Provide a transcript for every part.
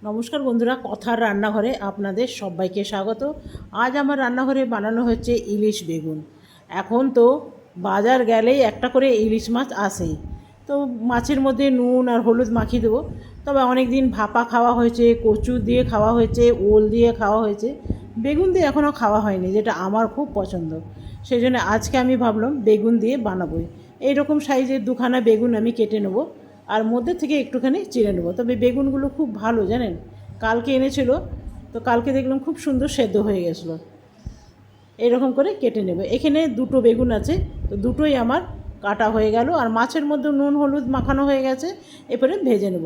নমস্কার বন্ধুরা, কথার রান্নাঘরে আপনাদের সবাইকে স্বাগত। আজ আমার রান্নাঘরে বানানো হচ্ছে ইলিশ বেগুন। এখন তো বাজার গেলেই একটা করে ইলিশ মাছ আসেই, তো মাছের মধ্যে নুন আর হলুদ মাখিয়ে দেবো। তবে অনেক দিন ভাপা খাওয়া হয়েছে, কচু দিয়ে খাওয়া হয়েছে, ওল দিয়ে খাওয়া হয়েছে, বেগুন দিয়ে এখনও খাওয়া হয়নি, যেটা আমার খুব পছন্দ। সেই জন্য আজকে আমি ভাবলাম বেগুন দিয়ে বানাবোই। এইরকম সাইজের দুখানা বেগুন আমি কেটে নেবো, আর মধ্যে থেকে একটুখানি চিড়ে নেবো। তবে বেগুনগুলো খুব ভালো জানেন, কালকে এনেছিল, তো কালকে দেখলাম খুব সুন্দর সেদ্ধ হয়ে গেছিলো। এইরকম করে কেটে নেবে। এখানে দুটো বেগুন আছে, তো দুটোই আমার কাটা হয়ে গেল, আর মাছের মধ্যে নুন হলুদ মাখানো হয়ে গেছে। এরপরে ভেজে নেব।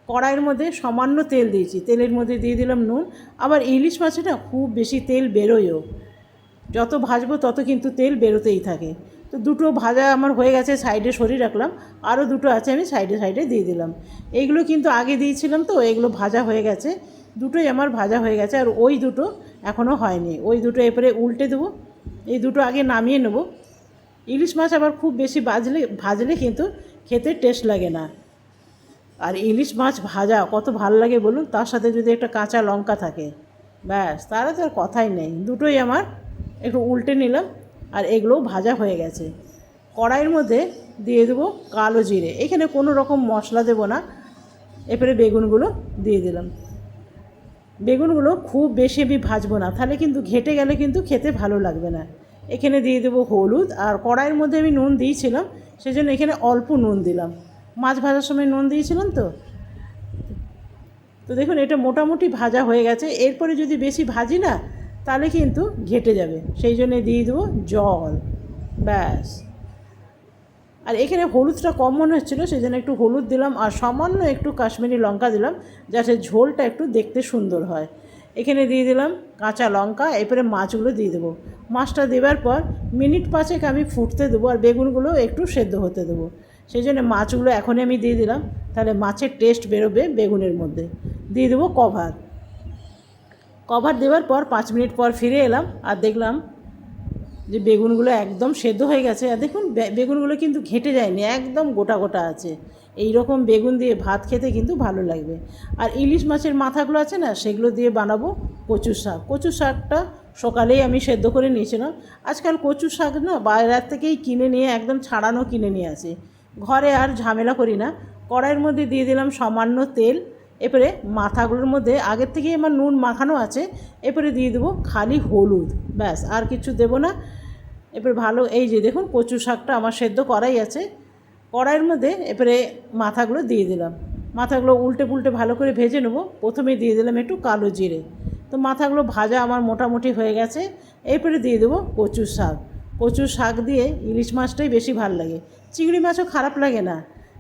কড়াইয়ের মধ্যে সামান্য তেল দিয়েছি, তেলের মধ্যে দিয়ে দিলাম নুন। আবার ইলিশ মাছে না খুব বেশি তেল বেরোয়ও, যত ভাজবো তত কিন্তু তেল বেরোতেই থাকে। তো দুটো ভাজা আমার হয়ে গেছে, সাইডে সরিয়ে রাখলাম। আরও দুটো আছে, আমি সাইডে সাইডে দিয়ে দিলাম। এইগুলো কিন্তু আগে দিয়েছিলাম, তো এগুলো ভাজা হয়ে গেছে। দুটোই আমার ভাজা হয়ে গেছে, আর ওই দুটো এখনও হয়নি। ওই দুটো এরপরে উল্টে দেবো। এই দুটো আগে নামিয়ে নেব। ইলিশ মাছ আবার খুব বেশি ভাজলে কিন্তু খেতে টেস্ট লাগে না। আর ইলিশ মাছ ভাজা কত ভালো লাগে বলুন, তার সাথে যদি একটা কাঁচা লঙ্কা থাকে, ব্যাস, তারা তো আর কথাই নেই। দুটোই আমার একটু উল্টে নিলাম, আর এগুলোও ভাজা হয়ে গেছে। কড়াইয়ের মধ্যে দিয়ে দেবো কালো জিরে। এখানে কোনো রকম মশলা দেবো না। এরপরে বেগুনগুলো দিয়ে দিলাম। বেগুনগুলো খুব বেশি আমি ভাজবো না, তাহলে কিন্তু ঘেটে গেলে কিন্তু খেতে ভালো লাগবে না। এখানে দিয়ে দেবো হলুদ, আর কড়াইয়ের মধ্যে আমি নুন দিয়েছিলাম, সেজন্য এখানে অল্প নুন দিলাম। মাছ ভাজার সময় নুন দিয়েছিলাম তো। তো দেখুন, এটা মোটামুটি ভাজা হয়ে গেছে। এরপরে যদি বেশি ভাজি না, তাহলে কিন্তু ঘেটে যাবে, সেই জন্যে দিয়ে দেবো জল, ব্যাস। আর এখানে হলুদটা কম মনে হচ্ছিলো, সেই জন্য একটু হলুদ দিলাম, আর সামান্য একটু কাশ্মীরি লঙ্কা দিলাম, যাতে ঝোলটা একটু দেখতে সুন্দর হয়। এখানে দিয়ে দিলাম কাঁচা লঙ্কা। এরপরে মাছগুলো দিয়ে দেবো। মাছটা দেওয়ার পর মিনিট পাঁচেক আমি ফুটতে দেবো, আর বেগুনগুলো একটু সেদ্ধ হতে দেবো। সেই জন্য মাছগুলো এখনই আমি দিয়ে দিলাম, তাহলে মাছের টেস্ট বেরোবে বেগুনের মধ্যে। দিয়ে দেবো কভার। কভার দেওয়ার পর 5 মিনিট পর ফিরে এলাম, আর দেখলাম যে বেগুনগুলো একদম সেদ্ধ হয়ে গেছে। আর দেখুন, বেগুনগুলো কিন্তু ঘেঁটে যায়নি, একদম গোটা গোটা আছে। এই রকম বেগুন দিয়ে ভাত খেতে কিন্তু ভালো লাগবে। আর ইলিশ মাছের মাথাগুলো আছে না, সেগুলো দিয়ে বানাবো কচু শাক। কচু শাকটা সকালেই আমি সেদ্ধ করে নিয়েছিলাম। আজকাল কচু শাক না বাইরের থেকেই কিনে নিয়ে, একদম ছাড়ানো কিনে নিয়ে আসি, ঘরে আর ঝামেলা করি না। কড়াইয়ের মধ্যে দিয়ে দিলাম সামান্য তেল। এরপরে মাথাগুলোর মধ্যে আগের থেকেই আমার নুন মাখানো আছে। এরপরে দিয়ে দেবো খালি হলুদ, ব্যাস, আর কিছু দেবো না। এরপরে ভালো, এই যে দেখুন কচু শাকটা আমার সেদ্ধ করাই আছে। কড়াইয়ের মধ্যে এরপরে মাথাগুলো দিয়ে দিলাম। মাথাগুলো উল্টে পুল্টে ভালো করে ভেজে নেবো। প্রথমে দিয়ে দিলাম একটু কালো জিরে। তো মাথাগুলো ভাজা আমার মোটামুটি হয়ে গেছে। এরপরে দিয়ে দেবো কচু শাক। কচু শাক দিয়ে ইলিশ মাছটাই বেশি ভালো লাগে, চিংড়ি মাছও খারাপ লাগে না।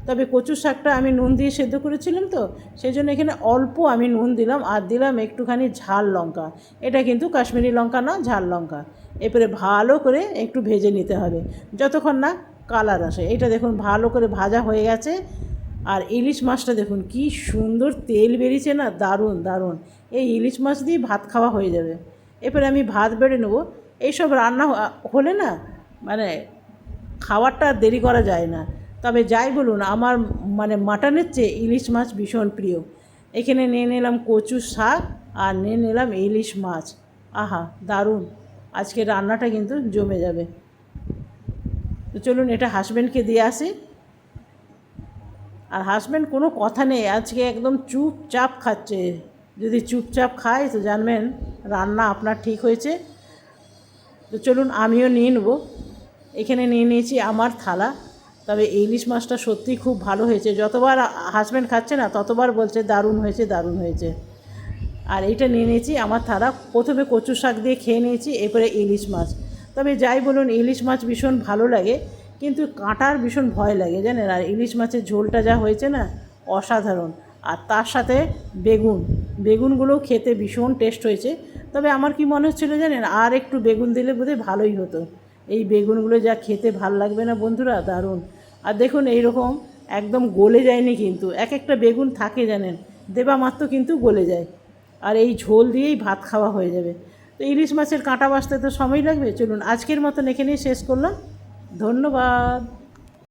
তবে কচু শাকটা আমি নুন দিয়ে সেদ্ধ করেছিলাম, তো সেই জন্য এখানে অল্প আমি নুন দিলাম, আর দিলাম একটুখানি ঝাল লঙ্কা। এটা কিন্তু কাশ্মীরি লঙ্কা না, ঝাল লঙ্কা। এরপরে ভালো করে একটু ভেজে নিতে হবে, যতক্ষণ না কালার আসে। এটা দেখুন ভালো করে ভাজা হয়ে গেছে। আর ইলিশ মাছটা দেখুন কি সুন্দর তেল বেরিয়েছে না, দারুণ দারুণ। এই ইলিশ মাছ দিয়ে ভাত খাওয়া হয়ে যাবে। এরপরে আমি ভাত বেড়ে নেবো। এইসব রান্না হলে না, মানে খাবারটা আর দেরি করা যায় না। তবে যাই বলুন, আমার মাটনের চেয়ে ইলিশ মাছ ভীষণ প্রিয়। এখানে নিয়ে নিলাম কচু শাক, আর নিয়ে নিলাম ইলিশ মাছ। আহা, দারুণ! আজকে রান্নাটা কিন্তু জমে যাবে। তো চলুন এটা হাজব্যান্ডকে দিয়ে আসি। আর হাজব্যান্ড কোনো কথা নেই, আজকে একদম চুপচাপ খাচ্ছে। যদি চুপচাপ খায় তো জানবেন রান্না আপনার ঠিক হয়েছে। তো চলুন আমিও নিয়ে নেব। এখানে নিয়ে নিয়েছি আমার থালা। তবে ইলিশ মাছটা সত্যিই খুব ভালো হয়েছে। যতবার হাজব্যান্ড খাচ্ছে না, ততবার বলছে দারুণ হয়েছে, দারুণ হয়েছে। আর এইটা নিয়ে নিয়েছি আমার থালা। প্রথমে কচু শাক দিয়ে খেয়ে নিয়েছি, এরপরে ইলিশ মাছ। তবে যাই বলুন, ইলিশ মাছ ভীষণ ভালো লাগে, কিন্তু কাঁটার ভীষণ ভয় লাগে জানেন। আর ইলিশ মাছের ঝোলটা যা হয়েছে না, অসাধারণ। আর তার সাথে বেগুনগুলোও খেতে ভীষণ টেস্ট হয়েছে। তবে আমার কি মনে হচ্ছিলো জানেন, আর একটু বেগুন দিলে বোধহয় ভালোই হতো। এই বেগুনগুলো যা খেতে ভাল লাগবে না বন্ধুরা, দারুণ। আর দেখুন এইরকম একদম গলে যায়নি, কিন্তু এক একটা বেগুন থাকে জানেন, দেবা মাত্র কিন্তু গলে যায়। আর এই ঝোল দিয়েই ভাত খাওয়া হয়ে যাবে। তো ইলিশ মাছের কাঁটা বাছতে তো সময় লাগবে। চলুন আজকের মতন এখানেই শেষ করলাম। ধন্যবাদ।